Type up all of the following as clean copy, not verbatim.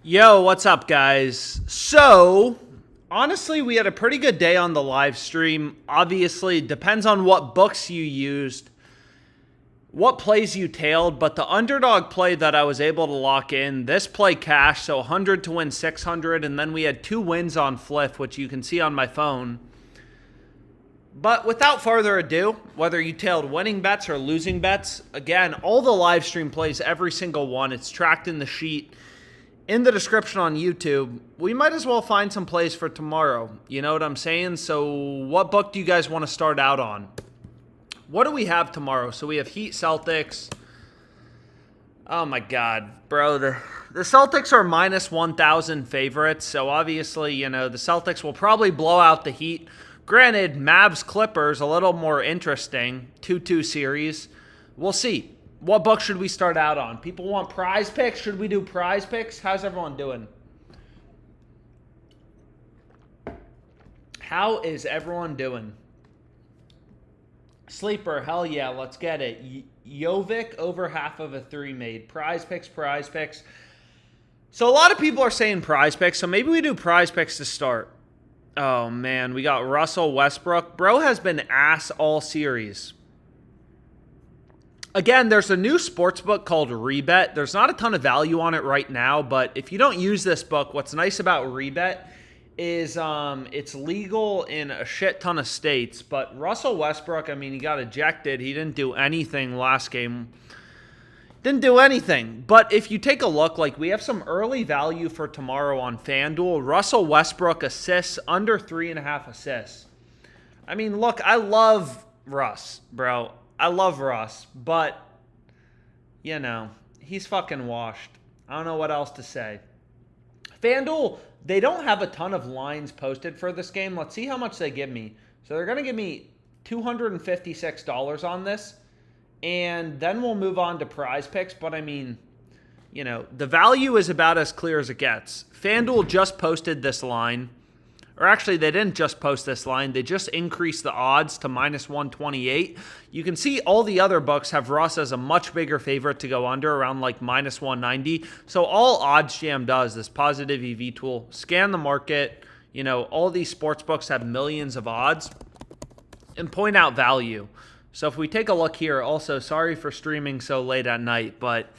Yo, what's up, guys? So, honestly, we had a pretty good day on the live stream. Obviously, it depends on what books you used, what plays you tailed, but the underdog play that I was able to lock in, this play cashed, so 100 to win 600, and then we had 2 wins on Fliff, which you can see on my phone. But without further ado, whether you tailed winning bets or losing bets, again, all the live stream plays, every single one, it's tracked in the sheet in the description on YouTube. We might as well find some plays for tomorrow. You know what I'm saying? So what book do you guys want to start out on? What do we have tomorrow? So we have Heat Celtics. Oh my God, bro. The Celtics are minus 1,000 favorites. So obviously, the Celtics will probably blow out the Heat. Granted, Mavs Clippers, a little more interesting. 2-2 series. We'll see. What book should we start out on? People want PrizePicks. Should we do PrizePicks? How's everyone doing? How is everyone doing? Sleeper, hell yeah, let's get it. Jovic over half of a 3 made. PrizePicks. So a lot of people are saying PrizePicks, so maybe we do PrizePicks to start. Oh man, we got Russell Westbrook. Bro has been ass all series. Again, there's a new sports book called Rebet. There's not a ton of value on it right now, but if you don't use this book, what's nice about Rebet is it's legal in a shit ton of states. But Russell Westbrook, he got ejected. He didn't do anything last game. Didn't do anything. But if you take a look, we have some early value for tomorrow on FanDuel. Russell Westbrook assists, under 3.5 assists. Look, I love Russ, bro. I love Russ, but, he's fucking washed. I don't know what else to say. FanDuel, they don't have a ton of lines posted for this game. Let's see how much they give me. So they're going to give me $256 on this, and then we'll move on to PrizePicks. But, the value is about as clear as it gets. FanDuel just posted this line. Or actually, they didn't just post this line. They just increased the odds to minus 128. You can see all the other books have Russ as a much bigger favorite to go under, around minus 190. So all OddsJam does, this positive EV tool, scan the market. All these sports books have millions of odds and point out value. So if we take a look here, also, sorry for streaming so late at night, but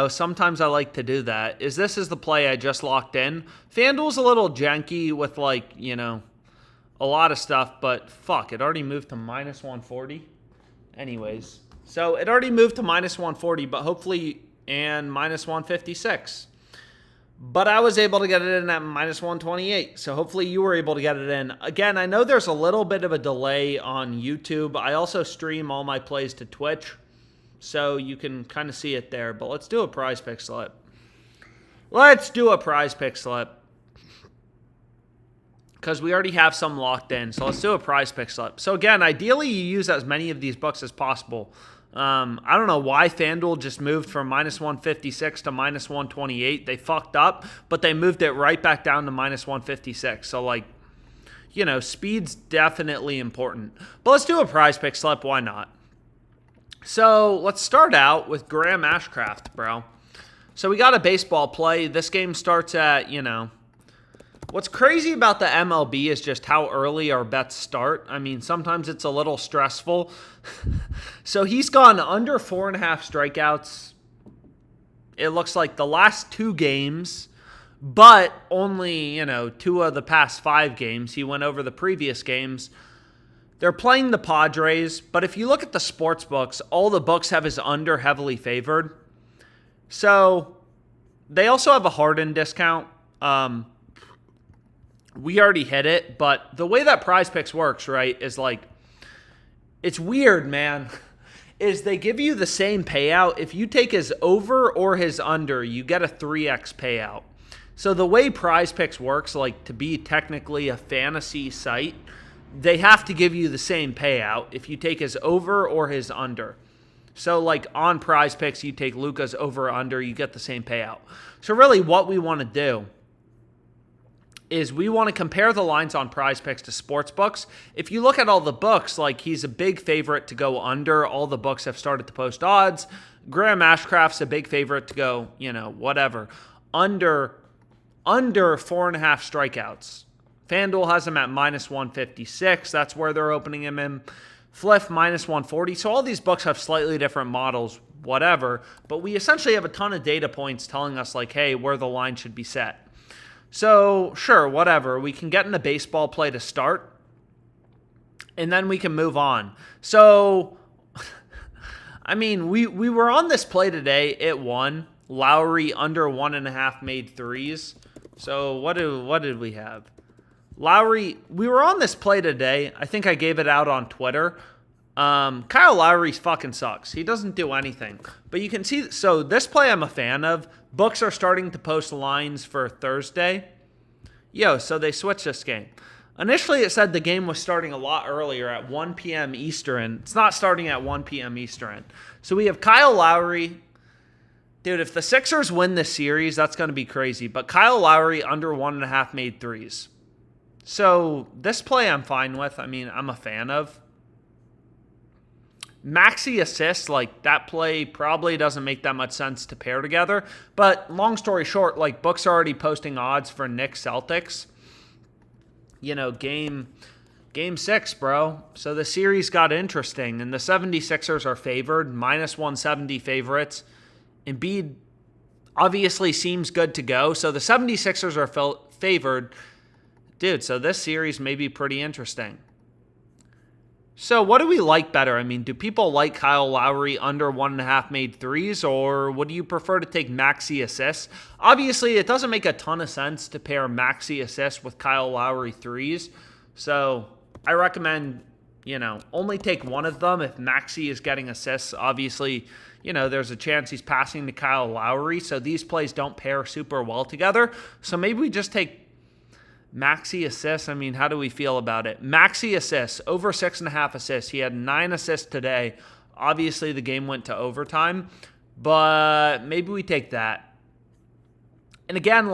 sometimes I like to do that. This is the play I just locked in. FanDuel's a little janky with a lot of stuff, but fuck, it already moved to minus 140. Anyways, so it already moved to minus 140, but hopefully, and minus 156. But I was able to get it in at minus 128, so hopefully you were able to get it in. Again, I know there's a little bit of a delay on YouTube. I also stream all my plays to Twitch, so you can kind of see it there. But let's do a PrizePick slip. Because we already have some locked in. So let's do a PrizePick slip. So again, ideally you use as many of these books as possible. I don't know why FanDuel just moved from minus 156 to minus 128. They fucked up, but they moved it right back down to minus 156. So speed's definitely important. But let's do a PrizePick slip. Why not? So let's start out with Graham Ashcraft, bro. So we got a baseball play. This game starts at, what's crazy about the MLB is just how early our bets start. Sometimes it's a little stressful. So he's gone under 4.5 strikeouts. It looks like the last 2 games, but only, 2 of the past 5 games. He went over the previous games. They're playing the Padres, but if you look at the sports books, all the books have his under heavily favored. So they also have a Harden discount. We already hit it, but the way that PrizePicks works, right, is it's weird, man, is they give you the same payout. If you take his over or his under, you get a 3x payout. So the way PrizePicks works, to be technically a fantasy site, they have to give you the same payout if you take his over or his under. So on PrizePicks, you take Luka's over or under, you get the same payout. So really what we want to do is we want to compare the lines on PrizePicks to sports books. If you look at all the books, he's a big favorite to go under. All the books have started to post odds. Graham Ashcraft's a big favorite to go, whatever. under 4.5 strikeouts. FanDuel has him at minus 156. That's where they're opening him in. Fliff minus 140. So all these books have slightly different models, whatever. But we essentially have a ton of data points telling us, like, hey, where the line should be set. So sure, whatever. We can get in a baseball play to start, and then we can move on. So, I mean, we were on this play today. It won. Lowry under 1.5 made threes. So what did we have? Lowry, we were on this play today. I think I gave it out on Twitter. Kyle Lowry fucking sucks. He doesn't do anything. But you can see, so this play I'm a fan of. Books are starting to post lines for Thursday. So they switched this game. Initially, it said the game was starting a lot earlier at 1 p.m. Eastern. It's not starting at 1 p.m. Eastern. So we have Kyle Lowry. Dude, if the Sixers win this series, that's going to be crazy. But Kyle Lowry under 1.5 made threes. So this play I'm fine with. I mean, I'm a fan of. Maxi assists, like that play probably doesn't make that much sense to pair together. But long story short, like books are already posting odds for Knicks Celtics. Game 6, bro. So the series got interesting, and the 76ers are favored, minus 170 favorites. Embiid obviously seems good to go. So the 76ers are favored. Dude, so this series may be pretty interesting. So what do we like better? I mean, do people like Kyle Lowry under 1.5 made threes, or would you prefer to take Maxi assists? Obviously, it doesn't make a ton of sense to pair Maxi assists with Kyle Lowry threes. So I recommend, only take one of them if Maxi is getting assists. Obviously, there's a chance he's passing to Kyle Lowry, so these plays don't pair super well together. So maybe we just take Maxi assists. I mean, how do we feel about it? Maxi assists, over 6.5 assists. He had 9 assists today. Obviously, the game went to overtime, but maybe we take that. And again,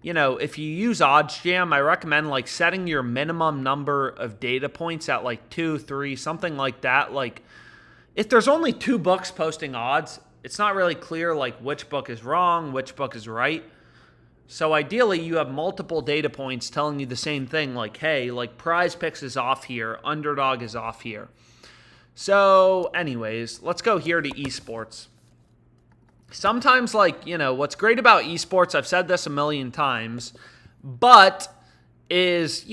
if you use OddsJam, I recommend setting your minimum number of data points at 2, 3, something like that. If there's only 2 books posting odds, it's not really clear which book is wrong, which book is right. So ideally, you have multiple data points telling you the same thing, hey, PrizePicks is off here, Underdog is off here. So anyways, let's go here to Esports. Sometimes, what's great about Esports, I've said this a million times, but is,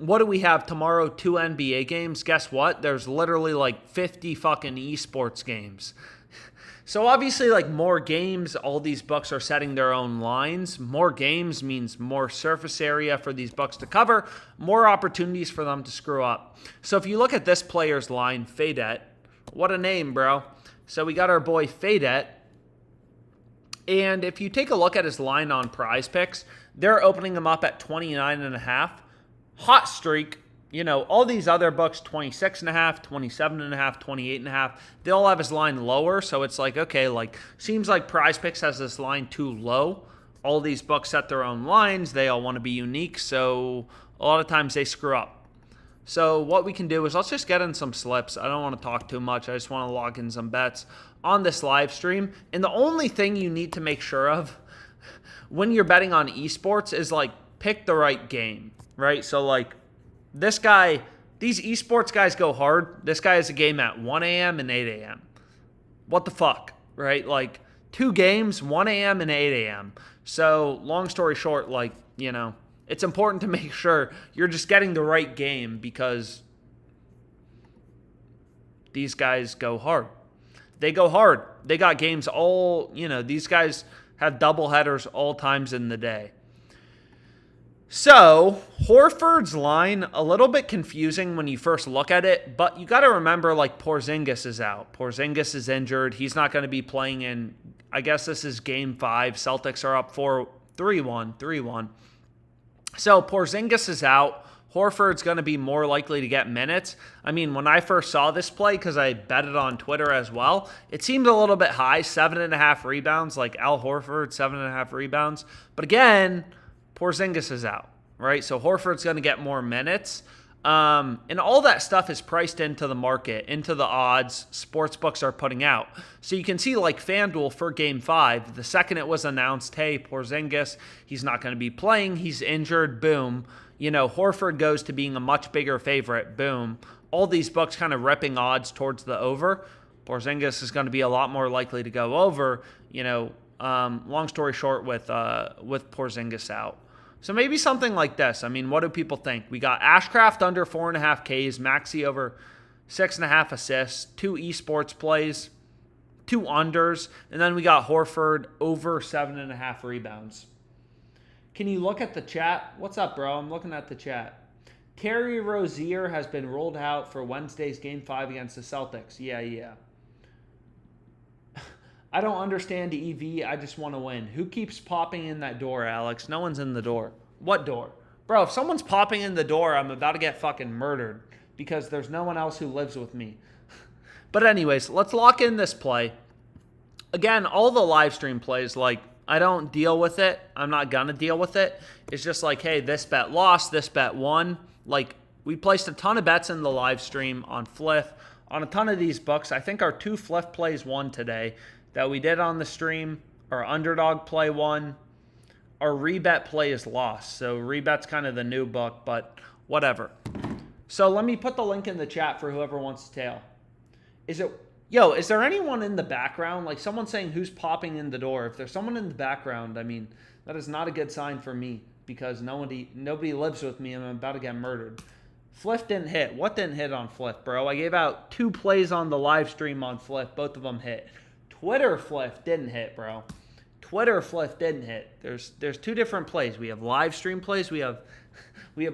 what do we have tomorrow? 2 NBA games. Guess what? There's literally 50 fucking Esports games. So obviously, more games, all these books are setting their own lines. More games means more surface area for these books to cover, more opportunities for them to screw up. So if you look at this player's line, Fadet, what a name, bro. So we got our boy Fadet. And if you take a look at his line on PrizePicks, they're opening him up at 29.5. Hot streak. All these other books, 26.5, 27.5, 28.5, they all have his line lower. So it's seems like PrizePicks has this line too low. All these books set their own lines. They all want to be unique. So a lot of times they screw up. So what we can do is let's just get in some slips. I don't want to talk too much. I just want to log in some bets on this live stream. And the only thing you need to make sure of when you're betting on esports is pick the right game, right? So this guy, these esports guys go hard. This guy has a game at 1 a.m. and 8 a.m. What the fuck, right? 2 games, 1 a.m. and 8 a.m. So long story short, it's important to make sure you're just getting the right game because these guys go hard. They go hard. They got games all, these guys have double headers all times in the day. So, Horford's line, a little bit confusing when you first look at it, but you got to remember, Porzingis is out. Porzingis is injured. He's not going to be playing in, I guess this is Game 5. Celtics are up 3-1. So, Porzingis is out. Horford's going to be more likely to get minutes. I mean, when I first saw this play, because I bet it on Twitter as well, it seemed a little bit high, 7.5 rebounds, Al Horford, 7.5 rebounds. But again, Porzingis is out, right? So Horford's going to get more minutes. And all that stuff is priced into the market, into the odds sports books are putting out. So you can see like FanDuel for Game 5, the second it was announced, hey, Porzingis, he's not going to be playing, he's injured, boom. Horford goes to being a much bigger favorite, boom. All these books kind of ripping odds towards the over. Porzingis is going to be a lot more likely to go over, long story short with Porzingis out. So maybe something like this. I mean, what do people think? We got Ashcraft under 4.5 Ks, Maxey over 6.5 assists, 2 esports plays, 2 unders, and then we got Horford over 7.5 rebounds. Can you look at the chat? What's up, bro? I'm looking at the chat. Terry Rozier has been ruled out for Wednesday's Game 5 against the Celtics. Yeah. I don't understand EV. I just want to win. Who keeps popping in that door, Alex? No one's in the door. What door? Bro, if someone's popping in the door, I'm about to get fucking murdered because there's no one else who lives with me. But anyways, let's lock in this play. Again, all the live stream plays, like, I don't deal with it. I'm not going to deal with it. It's just like, hey, this bet lost, this bet won. Like, we placed a ton of bets in the live stream on Fliff. On a ton of these books, I think our 2 Fliff plays won today that we did on the stream. Our underdog play won. Our rebet play is lost. So rebet's kind of the new book, but whatever. So let me put the link in the chat for whoever wants to tail. Is there anyone in the background? Like someone saying who's popping in the door. If there's someone in the background, I mean, that is not a good sign for me because nobody lives with me and I'm about to get murdered. Fliff didn't hit. What didn't hit on Fliff, bro? I gave out 2 plays on the live stream on Fliff. Both of them hit. Twitter Fliff didn't hit, bro. Twitter Fliff didn't hit. There's 2 different plays. We have live stream plays. We have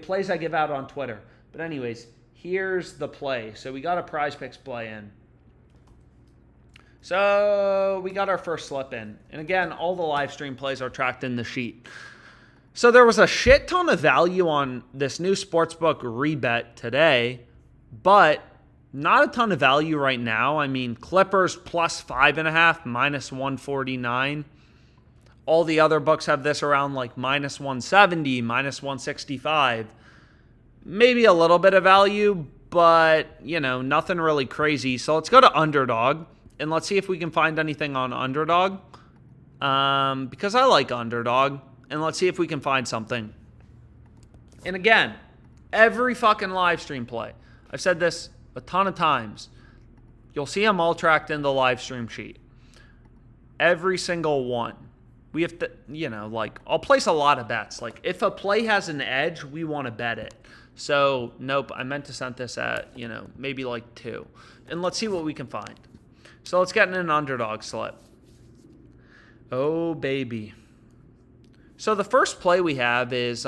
plays I give out on Twitter. But anyways, here's the play. So we got a PrizePicks play in. So we got our first slip in. And again, all the live stream plays are tracked in the sheet. So there was a shit ton of value on this new sportsbook rebet today, but not a ton of value right now. I mean, Clippers plus 5.5, minus 149. All the other books have this around like minus 170, minus 165. Maybe a little bit of value, but, nothing really crazy. So let's go to Underdog, and let's see if we can find anything on Underdog. Because I like Underdog, and let's see if we can find something. And again, every fucking live stream play. I've said this a ton of times. You'll see them all tracked in the live stream sheet. Every single one. We have to, I'll place a lot of bets. Like, if a play has an edge, we want to bet it. So, nope, I meant to send this at, maybe like 2. And let's see what we can find. So let's get in an underdog slip. Oh, baby. So the first play we have is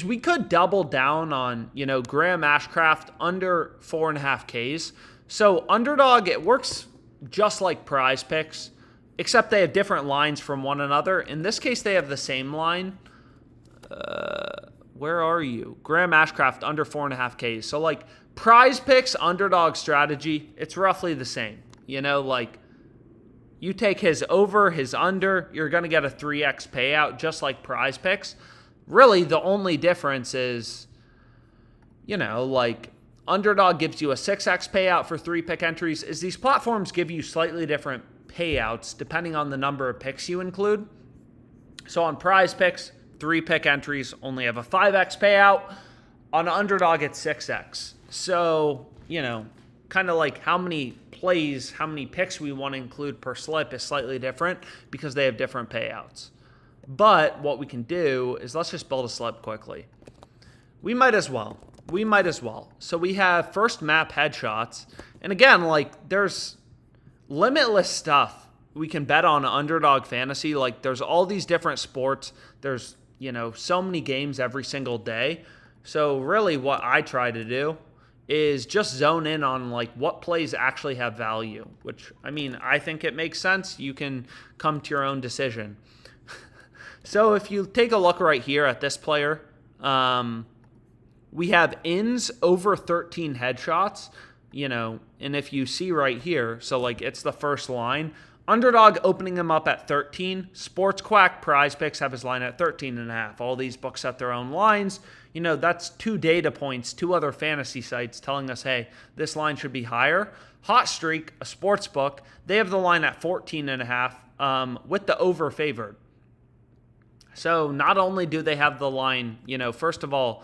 we could double down on, Graham Ashcraft under 4.5 Ks. So Underdog, it works just like PrizePicks, except they have different lines from one another. In this case, they have the same line. Where are you? Graham Ashcraft under 4.5 Ks. So like PrizePicks Underdog strategy, it's roughly the same. You take his over, his under, you're going to get a 3x payout just like PrizePicks. Really, the only difference is, Underdog gives you a 6x payout for 3 pick entries. Is these platforms give you slightly different payouts depending on the number of picks you include. So on PrizePicks, 3 pick entries only have a 5x payout. On Underdog, it's 6x. So, kind of like how many plays, how many picks we want to include per slip is slightly different because they have different payouts. But what we can do is let's just build a slip quickly. We might as well. So we have first map headshots. And again, there's limitless stuff we can bet on Underdog Fantasy. There's all these different sports. There's, so many games every single day. So really what I try to do is just zone in on what plays actually have value, which, I think it makes sense. You can come to your own decision. So if you take a look right here at this player, we have ins over 13 headshots, and if you see right here, so it's the first line, Underdog opening him up at 13. Sports Quack, PrizePicks have his line at 13.5. All these books set their own lines. That's 2 data points, 2 other fantasy sites telling us, hey, this line should be higher. Hot Streak, a sports book, they have the line at 14.5 with the over favored. So not only do they have the line, first of all,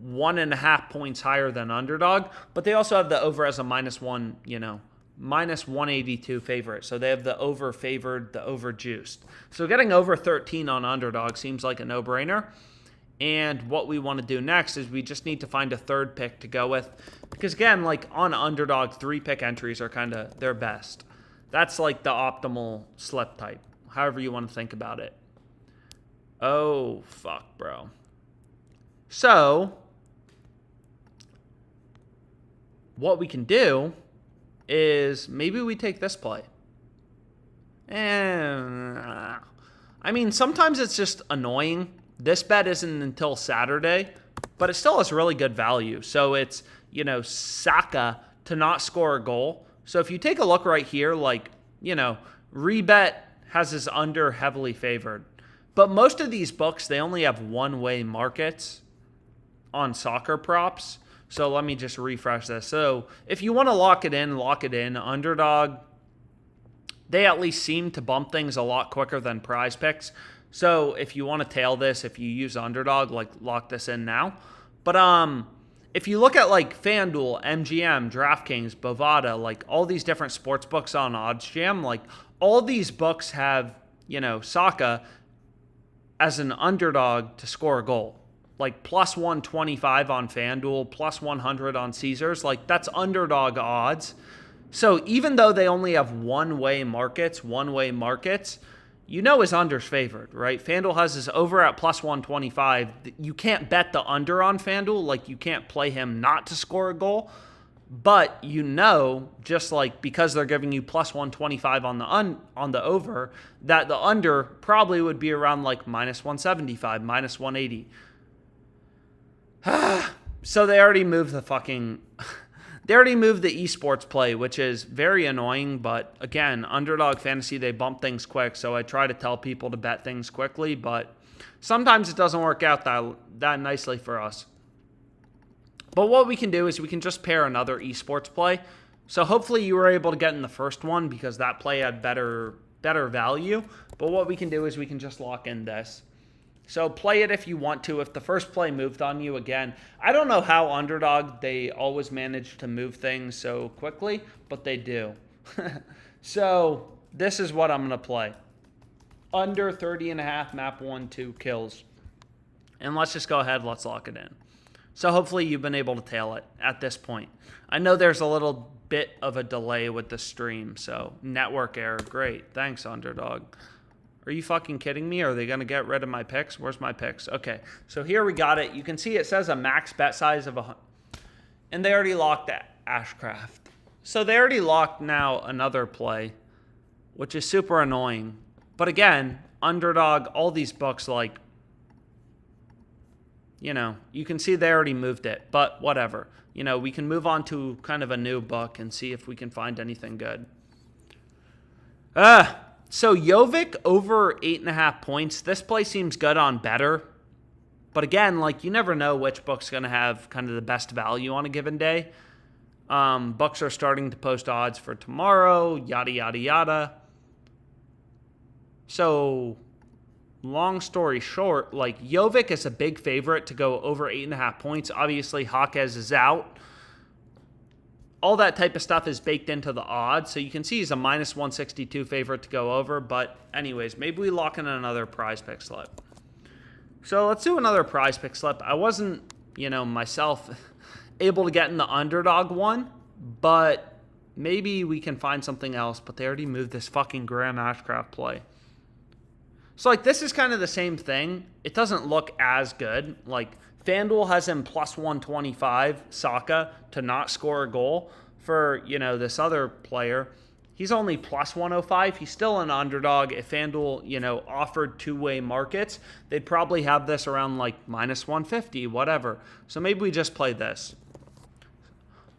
1.5 points higher than Underdog, but they also have the over as a -1, minus 182 favorite. So they have the over favored, the over juiced. So getting over 13 on Underdog seems like a no-brainer. And what we want to do next is we just need to find a third pick to go with. Because again, like on Underdog, 3-pick entries are kind of their best. That's like the optimal slip type, however you want to think about it. Oh, fuck, bro. So what we can do is maybe we take this play. And sometimes it's just annoying. This bet isn't until Saturday, but it still has really good value. So it's, Saka to not score a goal. So if you take a look right here, Rebet has his under heavily favored. But most of these books, they only have one-way markets on soccer props. So let me just refresh this. So if you want to lock it in. Underdog, they at least seem to bump things a lot quicker than PrizePicks. So if you want to tail this, if you use Underdog, lock this in now. But if you look at FanDuel, MGM, DraftKings, Bovada, all these different sports books on OddsJam, all these books have, Saka as an underdog to score a goal. Plus 125 on FanDuel, plus 100 on Caesars. That's underdog odds. So even though they only have one-way markets, his under's favored, right? FanDuel has his over at plus 125. You can't bet the under on FanDuel. You can't play him not to score a goal. But just because they're giving you plus 125 on the over, that the under probably would be around minus 175, minus 180. So they already moved the esports play, which is very annoying. But again, Underdog Fantasy, they bump things quick. So I try to tell people to bet things quickly, but sometimes it doesn't work out that nicely for us. But what we can do is we can just pair another esports play. So hopefully you were able to get in the first one because that play had better value. But what we can do is we can just lock in this. So play it if you want to. If the first play moved on you again, I don't know how Underdog, they always manage to move things so quickly, but they do. So this is what I'm going to play. Under 30.5, map 1-2 kills. And let's just go ahead, let's lock it in. So hopefully you've been able to tail it at this point. I know there's a little bit of a delay with the stream, so network error. Great. Thanks, Underdog. Are you fucking kidding me? Are they going to get rid of my picks? Where's my picks? Okay, so here we got it. You can see it says a max bet size of 100. And they already locked that Ashcraft. So they already locked now another play, which is super annoying. But again, Underdog, all these books, you can see they already moved it. But whatever. We can move on to kind of a new book and see if we can find anything good. So Jovic over 8.5 points. This play seems good on better. But again, you never know which book's going to have kind of the best value on a given day. Books are starting to post odds for tomorrow, yada, yada, yada. So long story short, Jovic is a big favorite to go over 8.5 points. Obviously, Jaquez is out. All that type of stuff is baked into the odds. So you can see he's a minus 162 favorite to go over. But anyways, maybe we lock in another PrizePick slip. So let's do another PrizePick slip. I wasn't, myself able to get in the Underdog one. But maybe we can find something else. But they already moved this fucking Graham Ashcraft play. So this is kind of the same thing. It doesn't look as good. FanDuel has him plus 125, Saka, to not score a goal. For, this other player, he's only plus 105. He's still an underdog. If FanDuel, offered two-way markets, they'd probably have this around minus 150, whatever. So maybe we just play this.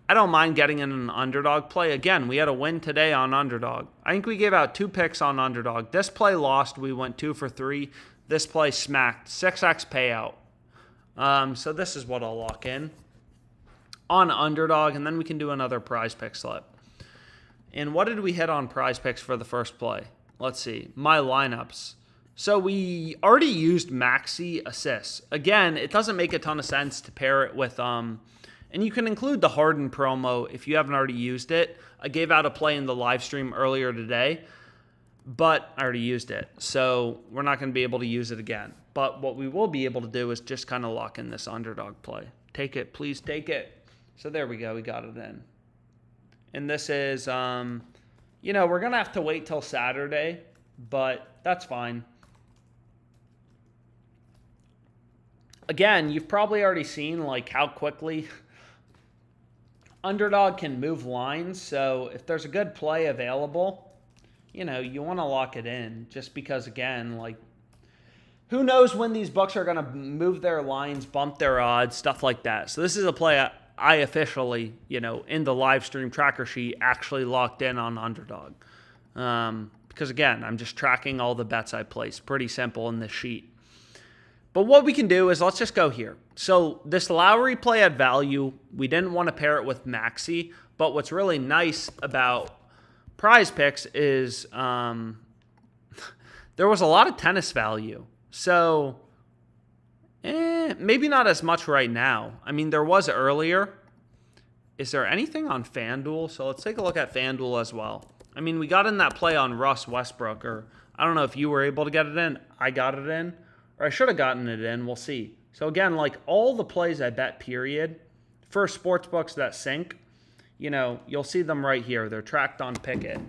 I don't mind getting in an underdog play. Again, we had a win today on underdog. I think we gave out 2 picks on underdog. This play lost. We went 2 for 3. This play smacked. 6x payout. So this is what I'll lock in on underdog, and then we can do another prize pick slip. And what did we hit on prize picks for the first play? Let's see. My lineups. So we already used Maxi assists. Again, it doesn't make a ton of sense to pair it with... And you can include the Harden promo if you haven't already used it. I gave out a play in the live stream earlier today, but I already used it. So we're not going to be able to use it again. But what we will be able to do is just kind of lock in this underdog play. Take it, please take it. So there we go. We got it in. And this is, we're going to have to wait till Saturday, but that's fine. Again, you've probably already seen how quickly underdog can move lines. So if there's a good play available, you want to lock it in just because, again, who knows when these books are going to move their lines, bump their odds, stuff like that. So this is a play I officially, in the live stream tracker sheet, actually locked in on underdog. Because, again, I'm just tracking all the bets I place. Pretty simple in this sheet. But what we can do is let's just go here. So this Lowry play had value. We didn't want to pair it with Maxi. But what's really nice about prize picks is there was a lot of tennis value. So maybe not as much right now. I mean, there was earlier. Is there anything on FanDuel? So let's take a look at FanDuel as well. I mean, we got in that play on Russ Westbrook. Or I don't know if you were able to get it in. I got it in. Or I should have gotten it in. We'll see. So again, all the plays I bet, period, for sports books that sync, you'll see them right here. They're tracked on Pickett.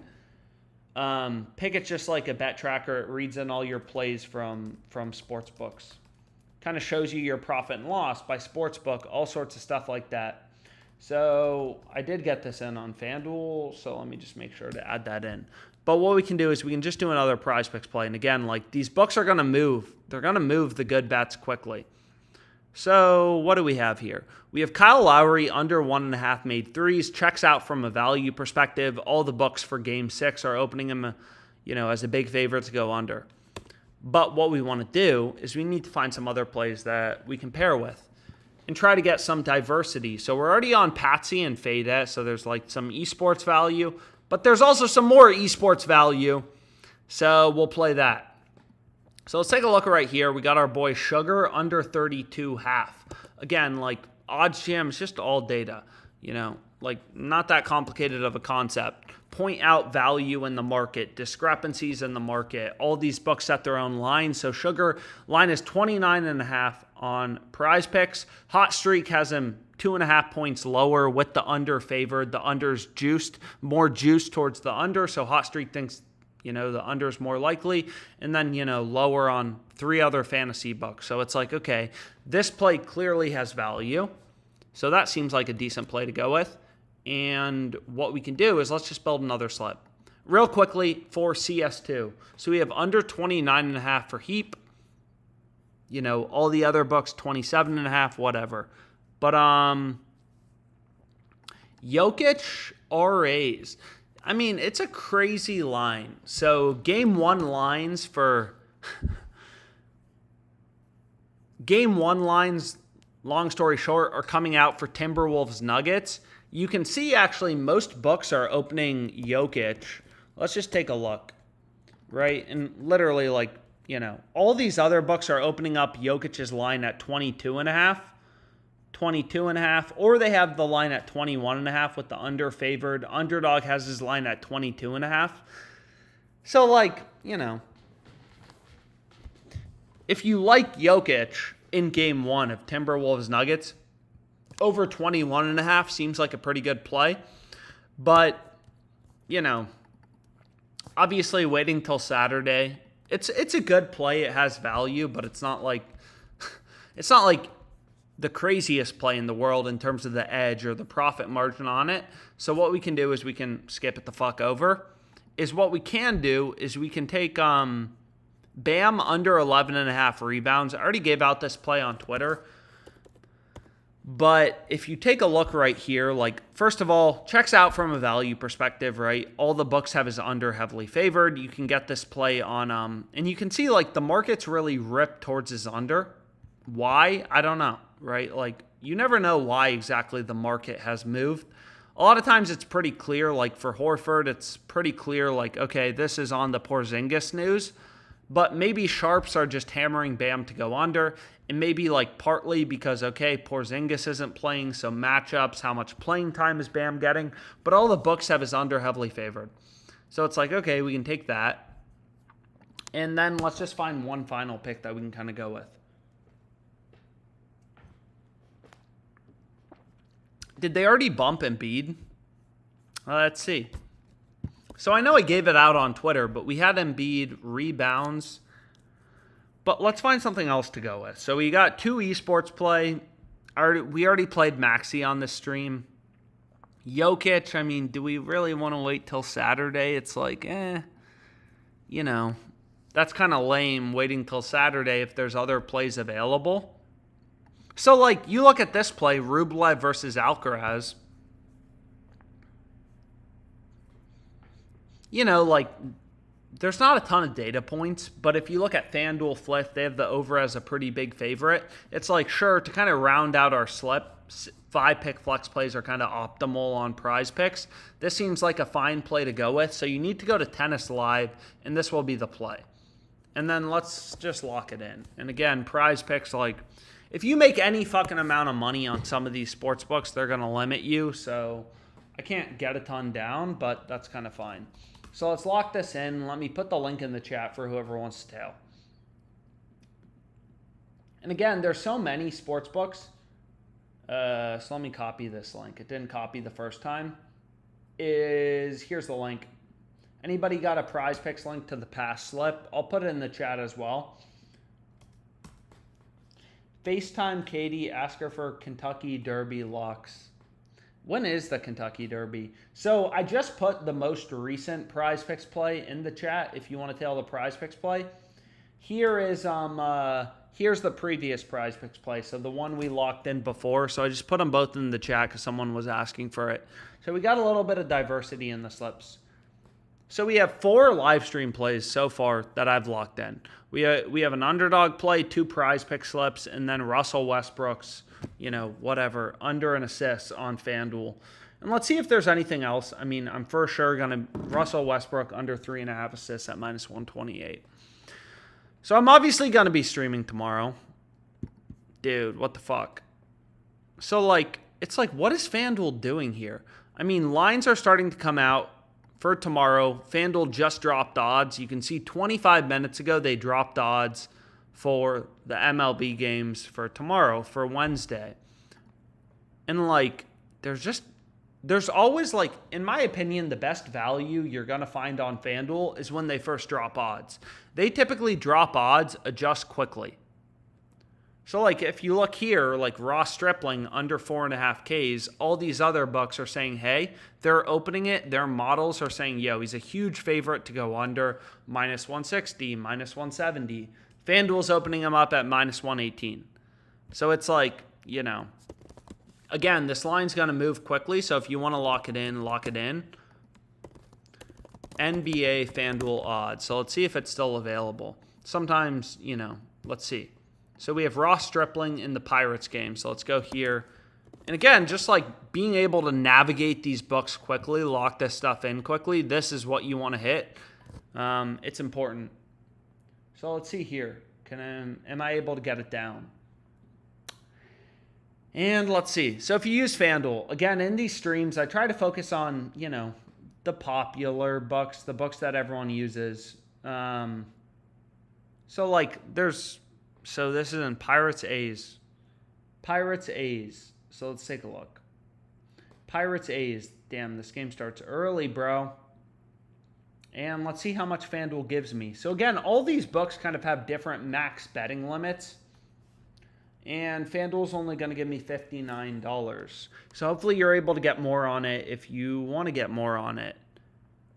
Pickett's just like a bet tracker. It reads in all your plays from sports books. Kind of shows you your profit and loss by sports book, all sorts of stuff like that. So I did get this in on FanDuel, so let me just make sure to add that in. But what we can do is we can just do another prize picks play. And again, these books are going to move. They're going to move the good bets quickly. So what do we have here? We have Kyle Lowry under 1.5 made threes. Checks out from a value perspective. All the books for Game 6 are opening him, as a big favorite to go under. But what we want to do is we need to find some other plays that we can pair with and try to get some diversity. So we're already on Patsy and Fade, so there's some esports value. But there's also some more esports value, so we'll play that. So let's take a look right here. We got our boy Sugar under 32.5. Again, odds jam is just all data, not that complicated of a concept. Point out value in the market, discrepancies in the market. All these books set their own lines. So Sugar line is 29.5 on prize picks. Hot Streak has him 2.5 points lower with the under favored. The under's juiced, more juice towards the under. So Hot Streak thinks, the under's more likely. And then, lower on 3 other fantasy books. So it's okay, this play clearly has value. So that seems like a decent play to go with. And what we can do is let's just build another slip. Real quickly for CS2. So we have under 29.5 for Heap. All the other books, 27.5, whatever. But Jokic RAs. I mean, it's a crazy line. So Game 1 lines for... Game 1 lines, long story short, are coming out for Timberwolves Nuggets. You can see, actually, most books are opening Jokic. Let's just take a look, right? And literally, all these other books are opening up Jokic's line at 22.5, 22.5, or they have the line at 21.5 with the under favored. Underdog has his line at 22.5. So, if you like Jokic in Game 1 of Timberwolves Nuggets, over 21.5 seems like a pretty good play. But, obviously waiting till Saturday, it's a good play. It has value, but it's not like the craziest play in the world in terms of the edge or the profit margin on it. So what we can do is we can skip it the fuck over. What we can do is we can take Bam under 11.5 rebounds. I already gave out this play on Twitter. But if you take a look right here, like, first of all, checks out from a value perspective, right? All the books have his under heavily favored. You can get this play on, and you can see, like, the market's really ripped towards his under. Why? I don't know, right? Like, you never know why exactly the market has moved. A lot of times it's pretty clear, like for Horford, it's pretty clear, like, okay, this is on the Porzingis news. But maybe sharps are just hammering Bam to go under. And maybe like partly because, okay, Porzingis isn't playing, so matchups, how much playing time is Bam getting? But all the books have his under heavily favored. So it's like, okay, we can take that. And then let's just find one final pick that we can kind of go with. Did they already bump Embiid? Let's see. So I know I gave it out on Twitter, but we had Embiid rebounds. But let's find something else to go with. So we got 2 esports play. We already played Maxey on this stream. Jokic, I mean, do we really want to wait till Saturday? It's like, you know, that's kind of lame waiting till Saturday if there's other plays available. So, like, you look at this play, Rublev versus Alcaraz. You know, like, there's not a ton of data points, but if you look at FanDuel, Fliff, they have the over as a pretty big favorite. It's like, sure, to kind of round out our slip, 5-pick flex plays are kind of optimal on PrizePicks. This seems like a fine play to go with, so you need to go to Tennis Live, and this will be the play. And then let's just lock it in. And again, PrizePicks, like, if you make any fucking amount of money on some of these sports books, they're going to limit you, so I can't get a ton down, but that's kind of fine. So let's lock this in. Let me put the link in the chat for whoever wants to tail. And again, there's so many sports books. So let me copy this link. It didn't copy the first time. Here's the link. Anybody got a PrizePicks link to the past slip? I'll put it in the chat as well. FaceTime Katie, ask her for Kentucky Derby locks. When is the Kentucky Derby? So I just put the most recent PrizePicks play in the chat if you want to tell the PrizePicks play. Here is here's the previous PrizePicks play, so the one we locked in before. So I just put them both in the chat because someone was asking for it. So we got a little bit of diversity in the slips. So we have 4 live stream plays so far that I've locked in. We have an underdog play, 2 PrizePicks slips, and then Russell Westbrook's, you know, whatever, under an assist on FanDuel. And let's see if there's anything else. I mean, I'm for sure going to Russell Westbrook under 3.5 assists at -128. So I'm obviously going to be streaming tomorrow. Dude, what the fuck? So, like, it's like, what is FanDuel doing here? I mean, lines are starting to come out for tomorrow. FanDuel just dropped odds. You can see 25 minutes ago they dropped odds for the MLB games for tomorrow, for Wednesday. And, like, there's always, like, in my opinion, the best value you're going to find on FanDuel is when they first drop odds. They typically drop odds, adjust quickly. So, like, if you look here, like Ross Stripling under 4.5 Ks, all these other books are saying, hey, they're opening it. Their models are saying, yo, he's a huge favorite to go under -160, -170. FanDuel's opening him up at -118. So it's like, you know, again, this line's going to move quickly. So if you want to lock it in, lock it in. NBA FanDuel odds. So let's see if it's still available. Sometimes, you know, let's see. So we have Ross Stripling in the Pirates game. So let's go here. And again, just like being able to navigate these books quickly, lock this stuff in quickly, this is what you want to hit. It's important. So let's see here. Am I able to get it down? And let's see. So if you use FanDuel, again, in these streams, I try to focus on, you know, the popular books, the books that everyone uses. So like so this is in Pirates A's. Pirates A's. So let's take a look. Pirates A's. Damn, this game starts early, bro. And let's see how much FanDuel gives me. So again, all these books kind of have different max betting limits. And FanDuel's only going to give me $59. So hopefully you're able to get more on it if you want to get more on it.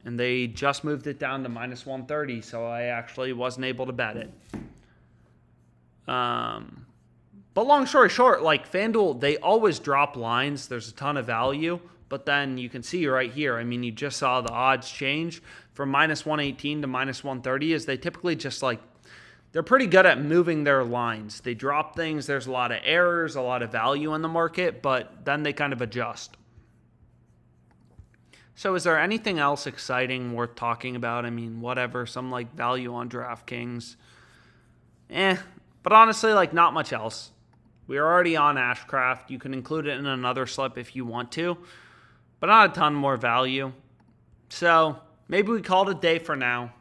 And they just moved it down to -130, so I actually wasn't able to bet it. But long story short, like FanDuel, they always drop lines. There's a ton of value. But then you can see right here, I mean, you just saw the odds change from minus 118 to minus 130 as they typically just like, they're pretty good at moving their lines. They drop things. There's a lot of errors, a lot of value in the market, but then they kind of adjust. So is there anything else exciting worth talking about? I mean, whatever, some like value on DraftKings. But honestly, like not much else. We are already on Ashcraft. You can include it in another slip if you want to, but not a ton more value. So maybe we call it a day for now.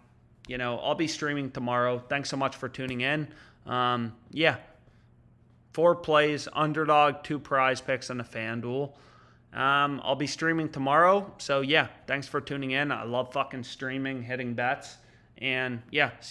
You know, I'll be streaming tomorrow. Thanks so much for tuning in. 4 plays, Underdog, 2 PrizePicks, and a FanDuel. I'll be streaming tomorrow. So yeah, thanks for tuning in. I love fucking streaming, hitting bets. And yeah,